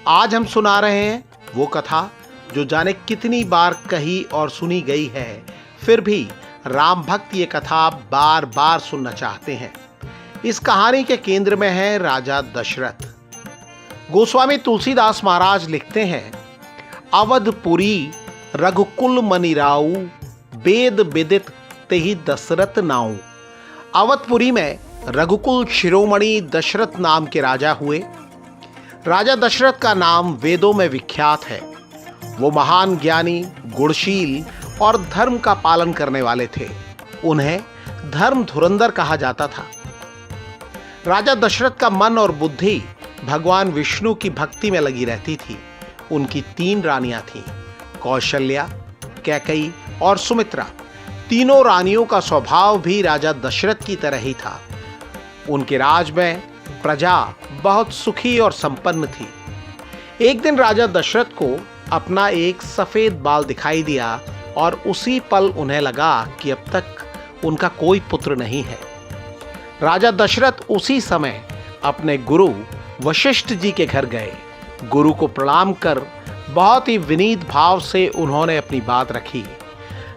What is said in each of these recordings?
आज हम सुना रहे हैं वो कथा जो जाने कितनी बार कही और सुनी गई है, फिर भी राम भक्त ये कथा बार बार सुनना चाहते हैं। इस कहानी के केंद्र में है राजा दशरथ। गोस्वामी तुलसीदास महाराज लिखते हैं, अवधपुरी रघुकुल मनिराऊ, वेद विदित तेहि दशरथ नाऊ। अवधपुरी में रघुकुल शिरोमणि दशरथ नाम के राजा हुए। राजा दशरथ का नाम वेदों में विख्यात है। वो महान ज्ञानी, गुणशील और धर्म का पालन करने वाले थे। उन्हें धर्म धुरंधर कहा जाता था। राजा दशरथ का मन और बुद्धि भगवान विष्णु की भक्ति में लगी रहती थी। उनकी 3 रानियां थीं, कौशल्या, कैकई और सुमित्रा। तीनों रानियों का स्वभाव भी राजा दशरथ की तरह ही था। उनके राज में प्रजा बहुत सुखी और संपन्न थी। एक दिन राजा दशरथ को अपना एक सफेद बाल दिखाई दिया और उसी पल उन्हें लगा कि अब तक उनका कोई पुत्र नहीं है। राजा दशरथ उसी समय अपने गुरु वशिष्ठ जी के घर गए। गुरु को प्रणाम कर बहुत ही विनीत भाव से उन्होंने अपनी बात रखी।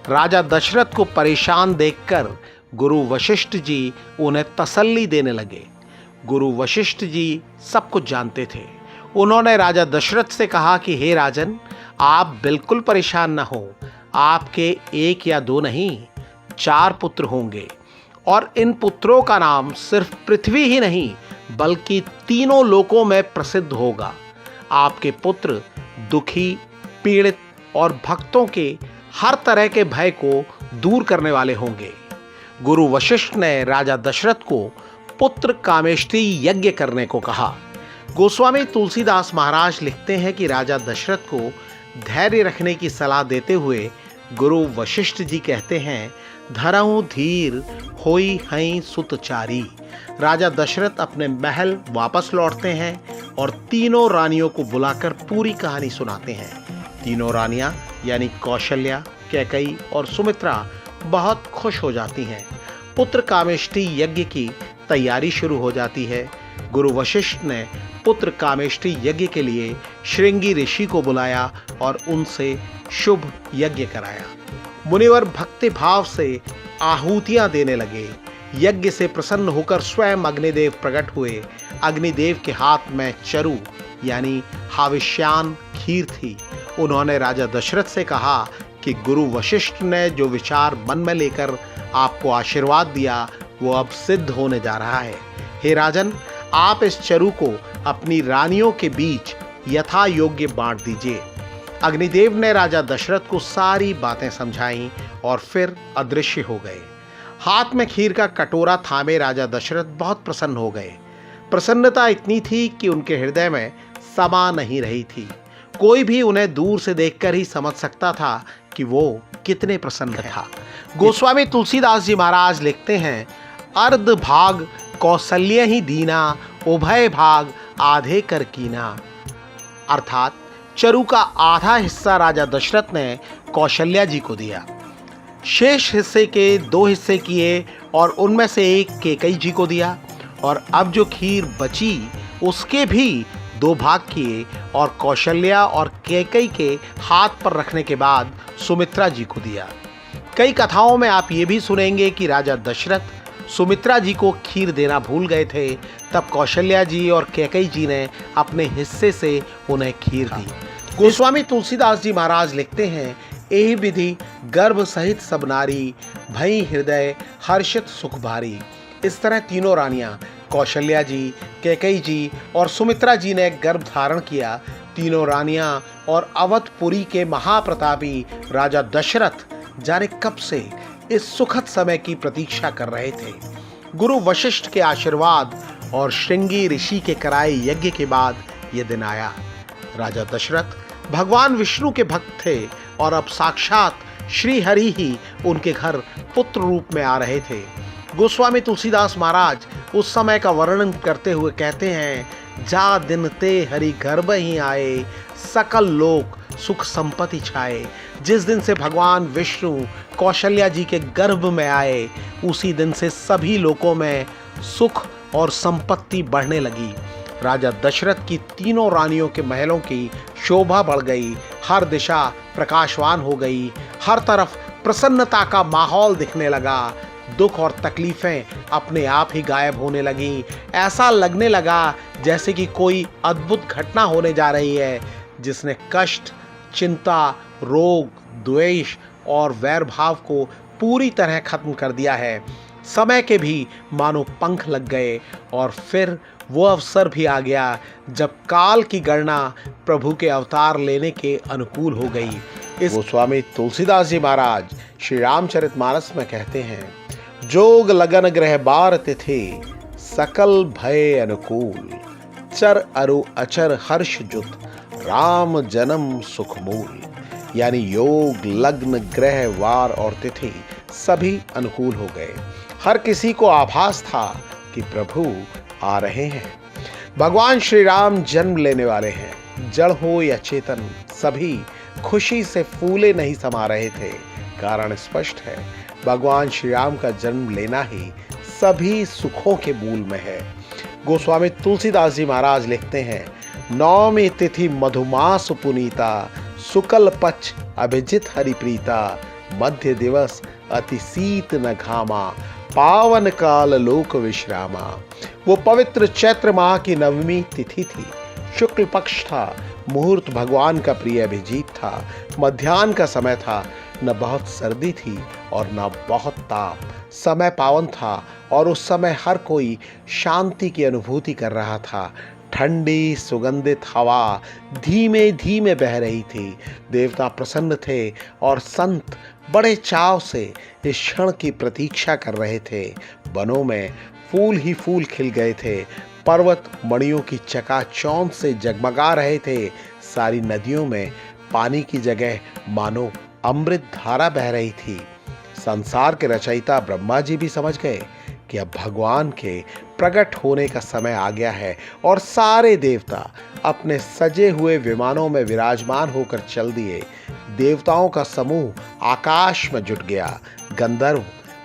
राजा दशरथ को परेशान देखकर गुरु वशिष्ठ जी उन्हें तसल्ली देने लगे। गुरु वशिष्ठ जी सब कुछ जानते थे। उन्होंने राजा दशरथ से कहा कि हे राजन, आप बिल्कुल परेशान न हो। आपके 1 या 2 नहीं, 4 पुत्र होंगे और इन पुत्रों का नाम सिर्फ पृथ्वी ही नहीं बल्कि तीनों लोकों में प्रसिद्ध होगा। आपके पुत्र दुखी, पीड़ित और भक्तों के हर तरह के भय को दूर करने वाले होंगे। गुरु वशिष्ठ ने राजा दशरथ को पुत्र कामेष्टि यज्ञ करने को कहा। गोस्वामी तुलसीदास महाराज लिखते हैं कि राजा दशरथ को धैर्य रखने की सलाह देते हुए गुरु वशिष्ठ जी कहते हैं, धरहु धीर होई हई सुतचारी। राजा दशरथ अपने महल वापस लौटते हैं और तीनों रानियों को बुलाकर पूरी कहानी सुनाते हैं। तीनों रानियां यानी कौशल्या, कैकई और सुमित्रा बहुत खुश हो जाती हैं। पुत्र कामेष्टि यज्ञ की तैयारी शुरू हो जाती है। गुरु वशिष्ठ ने पुत्र कामेष्टि यज्ञ के लिए श्रृंगी ऋषि को बुलाया और उनसे शुभ यज्ञ कराया। मुनिवर भक्ति भाव से आहुतियां देने लगे। यज्ञ से प्रसन्न होकर स्वयं अग्निदेव प्रकट हुए। अग्निदेव के हाथ में चरु यानी हाविष्यान खीर थी। उन्होंने राजा दशरथ से कहा कि गुरु वशिष्ठ ने जो विचार मन में लेकर आपको आशीर्वाद दिया वो अब सिद्ध होने जा रहा है। हे राजन, आप इस चरु को अपनी रानियों के बीच यथा योग्य बांट दीजिए। अग्निदेव ने राजा दशरथ को सारी बातें समझाईं और फिर अदृश्य हो गए। हाथ में खीर का कटोरा थामे राजा दशरथ बहुत प्रसन्न हो गए। प्रसन्नता इतनी थी कि उनके हृदय में समा नहीं रही थी। कोई भी उन्हें दूर से देखकर ही समझ सकता था कि वो कितने प्रसन्न था। गोस्वामी तुलसीदास जी महाराज लिखते हैं, अर्ध भाग कौशल्य ही दीना, उभय भाग आधे कर कीना। अर्थात चरु का आधा हिस्सा राजा दशरथ ने कौशल्या जी को दिया, शेष हिस्से के 2 हिस्से किए और उनमें से एक कैकई जी को दिया और अब जो खीर बची उसके भी 2 भाग किए और कौशल्या और कैकई के हाथ पर रखने के बाद सुमित्रा जी को दिया। कई कथाओं में आप ये भी सुनेंगे कि राजा दशरथ सुमित्रा जी को खीर देना भूल गए थे। तब कौशल्या जी और कैकई जी ने अपने हिस्से से उन्हें खीर दी। गोस्वामी तुलसीदास जी महाराज लिखते हैं, एहि विधि गर्भ सहित सब नारी, भई हृदय हर्षित सुख भारी। इस तरह तीनों रानियां कौशल्या जी, कैकई जी और सुमित्रा जी ने गर्भ धारण किया। तीनों रानियां और अवधपुरी के महाप्रतापी राजा दशरथ जाने कब से इस सुखद समय की प्रतीक्षा कर रहे थे। गुरु वशिष्ठ के आशीर्वाद और श्रृंगी ऋषि के कराए यज्ञ के बाद यह दिन आया। राजा दशरथ भगवान विष्णु के भक्त थे और अब साक्षात श्री हरि ही उनके घर पुत्र रूप में आ रहे थे। गोस्वामी तुलसीदास महाराज उस समय का वर्णन करते हुए कहते हैं, जा दिन ते हरि गर्भ ही आए, सकल लोक सुख संपत्ति छाए। जिस दिन से भगवान विष्णु कौशल्या जी के गर्भ में आए उसी दिन से सभी लोकों में सुख और संपत्ति बढ़ने लगी। राजा दशरथ की तीनों रानियों के महलों की शोभा बढ़ गई, हर दिशा प्रकाशवान हो गई, हर तरफ प्रसन्नता का माहौल दिखने लगा। दुख और तकलीफें अपने आप ही गायब होने लगी। ऐसा लगने लगा जैसे कि कोई अद्भुत घटना होने जा रही है जिसने कष्ट, चिंता, रोग, द्वेष और वैर भाव को पूरी तरह खत्म कर दिया है। समय के भी मानो पंख लग गए और फिर वो अवसर भी आ गया जब काल की गणना प्रभु के अवतार लेने के अनुकूल हो गई। इस गोस्वामी तुलसीदास जी महाराज श्री रामचरितमानस में कहते हैं, जोग लगन ग्रह बार तिथि सकल भय अनुकूल, चर अरु अचर हर्ष जुत राम जन्म सुख मूल। यानी योग, लग्न, ग्रह, वार और तिथि सभी अनुकूल हो गए। हर किसी को आभास था कि प्रभु आ रहे हैं। भगवान श्री राम जन्म लेने वाले हैं। जड़ हो या चेतन, सभी खुशी से फूले नहीं समा रहे थे। कारण स्पष्ट है, भगवान श्री राम का जन्म लेना ही सभी सुखों के मूल में है। गोस्वामी तुलसीदास जी महाराज लिखते हैं, नौमी तिथि मधुमास पुनीता, शुक्ल पक्ष अभिजित हरिप्रीता, मध्य दिवस अति शीत न घामा, पावन काल लोक विश्रामा। वो पवित्र चैत्र माह की नवमी तिथि थी। शुक्ल पक्ष था, मुहूर्त भगवान का प्रिय अभिजीत था। मध्याह्न का समय था, न बहुत सर्दी थी और न बहुत ताप। समय पावन था और उस समय हर कोई शांति की अनुभूति कर रहा था। ठंडी सुगंधित हवा धीमे धीमे बह रही थी। देवता प्रसन्न थे और संत बड़े चाव से इस क्षण की प्रतीक्षा कर रहे थे। वनों में फूल ही फूल खिल गए थे। पर्वत मणियों की चकाचौंध से जगमगा रहे थे। सारी नदियों में पानी की जगह मानो अमृत धारा बह रही थी। संसार के रचयिता ब्रह्मा जी भी समझ गए कि अब भगवान के प्रकट होने का समय आ गया है और सारे देवता अपने सजे हुए विमानों में विराजमान होकर चल दिए। देवताओं का समूह आकाश में जुट गया। गंधर्व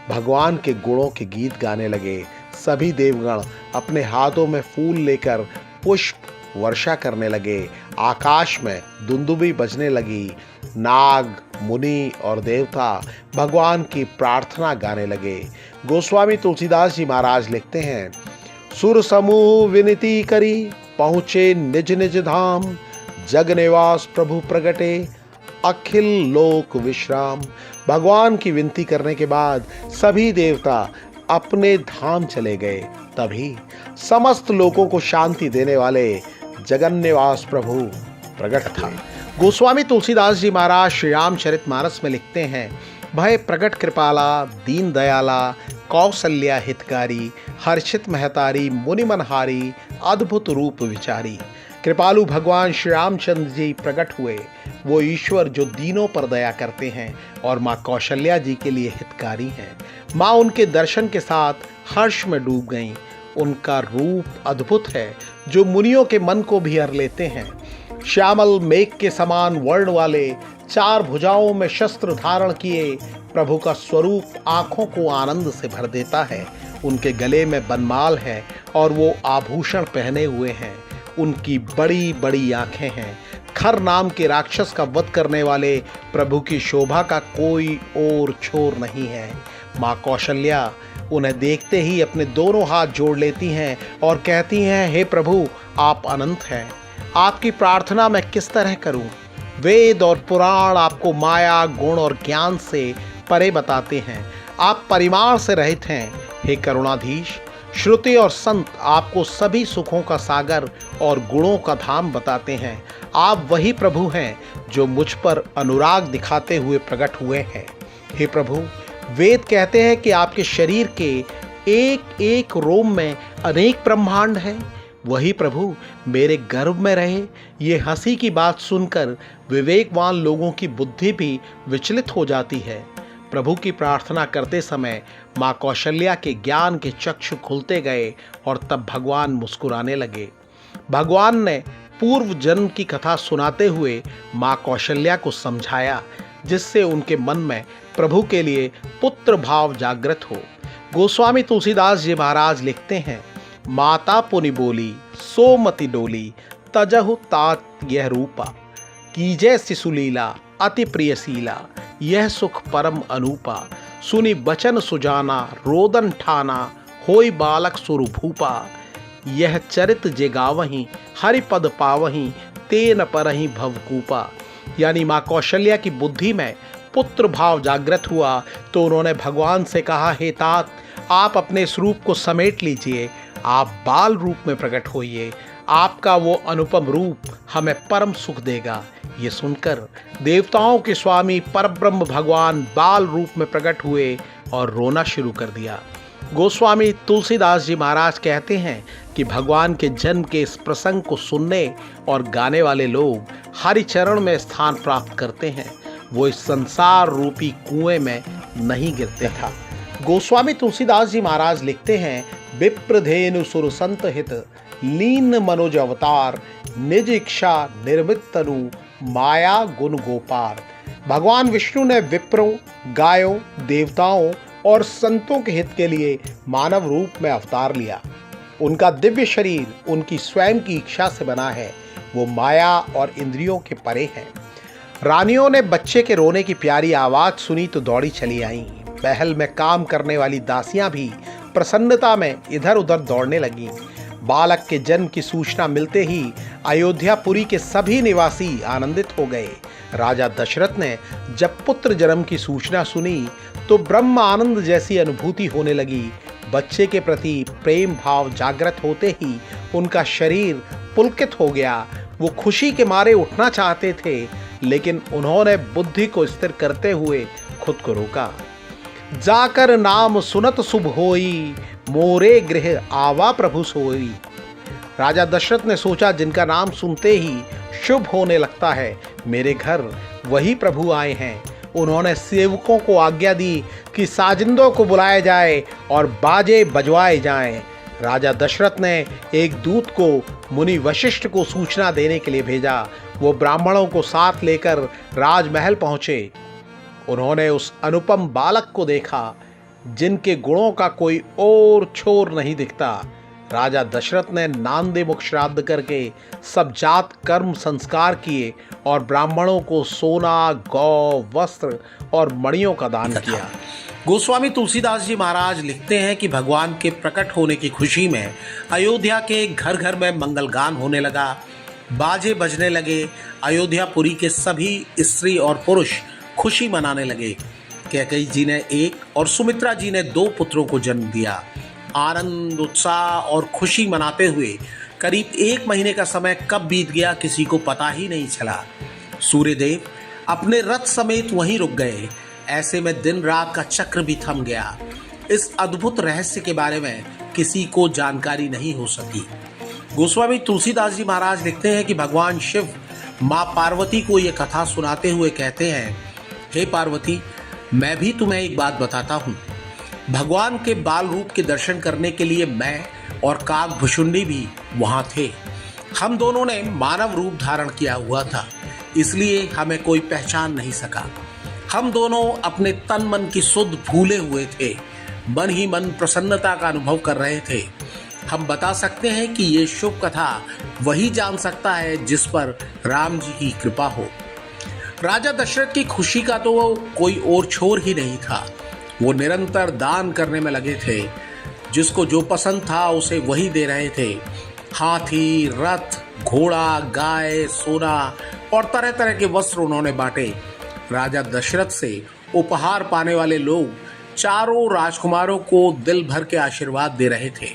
भगवान के गुणों के गीत गाने लगे। सभी देवगण अपने हाथों में फूल लेकर पुष्प वर्षा करने लगे। आकाश में दुंदुभी बजने लगी। नाग, मुनि और देवता भगवान की प्रार्थना गाने लगे। गोस्वामी तुलसीदास जी महाराज लिखते हैं, सुर समूह विनती करी पहुँचे निज निज धाम, जग निवास प्रभु प्रगटे अखिल लोक विश्राम। भगवान की विनती करने के बाद सभी देवता अपने धाम चले गए। तभी समस्त लोगों को शांति देने वाले जगन्निवास प्रभु प्रकट था। गोस्वामी तुलसीदास जी महाराज श्री रामचरितमानस में लिखते हैं, भय प्रकट कृपाला, दीन दयाला, कौसल्या हितकारी, हर्षित महतारी, मुनि मनहारी, अद्भुत रूप विचारी। कृपालु भगवान श्री रामचंद्र जी प्रकट हुए। वो ईश्वर जो दीनों पर दया करते हैं और माँ कौशल्या जी के लिए हितकारी हैं। माँ उनके दर्शन के साथ हर्ष में डूब गईं। उनका रूप अद्भुत है जो मुनियों के मन को भी हर लेते हैं। श्यामल मेघ के समान वर्ण वाले, चार भुजाओं में शस्त्र धारण किए प्रभु का स्वरूप आंखों को आनंद से भर देता है। उनके गले में बनमाल है और वो आभूषण पहने हुए हैं। उनकी बड़ी बड़ी आंखें हैं। खर नाम के राक्षस का वध करने वाले प्रभु की शोभा का कोई और छोर नहीं है। माँ कौशल्या उन्हें देखते ही अपने दोनों हाथ जोड़ लेती हैं और कहती हैं, हे प्रभु आप अनंत हैं। आपकी प्रार्थना मैं किस तरह करूं? वेद और पुराण आपको माया, गुण और ज्ञान से परे बताते हैं। आप परिमाण से रहित हैं। हे करुणाधीश, श्रुति और संत आपको सभी सुखों का सागर और गुणों का धाम बताते हैं। आप वही प्रभु हैं जो मुझ पर अनुराग दिखाते हुए प्रकट हुए हैं। हे प्रभु, वेद कहते हैं कि आपके शरीर के एक एक रोम में अनेक ब्रह्मांड हैं। वही प्रभु मेरे गर्भ में रहे। ये हंसी की बात सुनकर विवेकवान लोगों की बुद्धि भी विचलित हो जाती है। प्रभु की प्रार्थना करते समय माँ कौशल्या के ज्ञान के चक्षु खुलते गए और तब भगवान मुस्कुराने लगे। भगवान ने पूर्व जन्म की कथा सुनाते हुए माँ कौशल्या को समझाया, जिससे उनके मन में प्रभु के लिए पुत्र भाव जागृत हो। गोस्वामी तुलसीदास जी महाराज लिखते हैं, माता पुनि बोली सोमति डोली तजहु तात यह रूपा, कीजय शिशुलीला अति प्रियशीला, यह सुख परम अनूपा, सुनि बचन सुजाना रोदन ठाना, होई बालक सुरभूपा, यह चरित जे गावहीं हरिपद पावहीं, तेन परहीं भवकूपा। यानी माँ कौशल्या की बुद्धि में पुत्र भाव जागृत हुआ तो उन्होंने भगवान से कहा, हे तात, आप अपने स्वरूप को समेट लीजिए, आप बाल रूप में प्रकट होइए, आपका वो अनुपम रूप हमें परम सुख देगा। ये सुनकर देवताओं के स्वामी परब्रह्म भगवान बाल रूप में प्रकट हुए और रोना शुरू कर दिया। गोस्वामी तुलसीदास जी महाराज कहते हैं कि भगवान के जन्म के इस प्रसंग को सुनने और गाने वाले लोग हरि चरण में स्थान प्राप्त करते हैं, वो इस संसार रूपी कुएं में नहीं गिरते था। गोस्वामी तुलसीदास जी महाराज लिखते हैं, विप्रधेनु सुर संत हित लीन मनोज अवतार, निज इच्छा निर्मित तनु माया गुण गोपार। भगवान विष्णु ने विप्रों, गायों, देवताओं और संतों के हित के लिए मानव रूप में अवतार लिया। उनका दिव्य शरीर उनकी स्वयं की इच्छा से बना है, वो माया और इंद्रियों के परे है। रानियों ने बच्चे के रोने की प्यारी आवाज सुनी तो दौड़ी चली आईं। महल में काम करने वाली दासियां भी प्रसन्नता में इधर उधर दौड़ने लगीं। बालक के जन्म की सूचना मिलते ही अयोध्यापुरी के सभी निवासी आनंदित हो गए। राजा दशरथ ने जब पुत्र जन्म की सूचना सुनी तो ब्रह्म आनंद जैसी अनुभूति होने लगी। बच्चे के प्रति प्रेम भाव जागृत होते ही उनका शरीर पुलकित हो गया। वो खुशी के मारे उठना चाहते थे, लेकिन उन्होंने बुद्धि को स्थिर करते हुए खुद को रोका। जाकर नाम सुनत शुभ होई, मोरे गृह आवा प्रभु सोई। राजा दशरथ ने सोचा, जिनका नाम सुनते ही शुभ होने लगता है, मेरे घर वही प्रभु आए हैं। उन्होंने सेवकों को आज्ञा दी कि साजिंदों को बुलाया जाए और बाजे बजवाए जाएं। राजा दशरथ ने एक दूत को मुनि वशिष्ठ को सूचना देने के लिए भेजा। वो ब्राह्मणों को साथ लेकर राजमहल पहुंचे। उन्होंने उस अनुपम बालक को देखा जिनके गुणों का कोई और छोर नहीं दिखता। राजा दशरथ ने नांदे मुख श्राद्ध करके सब जात कर्म संस्कार किए और ब्राह्मणों को सोना, गौ, वस्त्र और मणियों का दान किया। गोस्वामी तुलसीदास जी महाराज लिखते हैं कि भगवान के प्रकट होने की खुशी में अयोध्या के घर घर में मंगलगान होने लगा, बाजे बजने लगे। अयोध्यापुरी के सभी स्त्री और पुरुष खुशी मनाने लगे। कैकेयी जी ने एक और सुमित्रा जी ने 2 पुत्रों को जन्म दिया। आनंद, उत्साह और खुशी मनाते हुए करीब 1 महीने का समय कब बीत गया किसी को पता ही नहीं चला। सूर्यदेव अपने रथ समेत वहीं रुक गए। ऐसे में दिन रात का चक्र भी थम गया। इस अद्भुत रहस्य के बारे में किसी को जानकारी नहीं हो सकी। गोस्वामी तुलसीदास जी महाराज लिखते हैं कि भगवान शिव माँ पार्वती को ये कथा सुनाते हुए कहते हैं, हे पार्वती, मैं भी तुम्हें एक बात बताता हूँ। भगवान के बाल रूप के दर्शन करने के लिए मैं और काकभुशुंडी भी वहाँ थे। हम दोनों ने मानव रूप धारण किया हुआ था, इसलिए हमें कोई पहचान नहीं सका। हम दोनों अपने तन मन की सुध भूले हुए थे, मन ही मन प्रसन्नता का अनुभव कर रहे थे। हम बता सकते हैं कि ये शुभ कथा वही जान सकता है जिस पर राम जी की कृपा हो। राजा दशरथ की खुशी का तो कोई और छोर ही नहीं था। वो निरंतर दान करने में लगे थे। जिसको जो पसंद था उसे वही दे रहे थे। हाथी, रथ, घोड़ा, गाय, सोना और तरह तरह के वस्त्र उन्होंने बांटे। राजा दशरथ से उपहार पाने वाले लोग चारों राजकुमारों को दिल भर के आशीर्वाद दे रहे थे।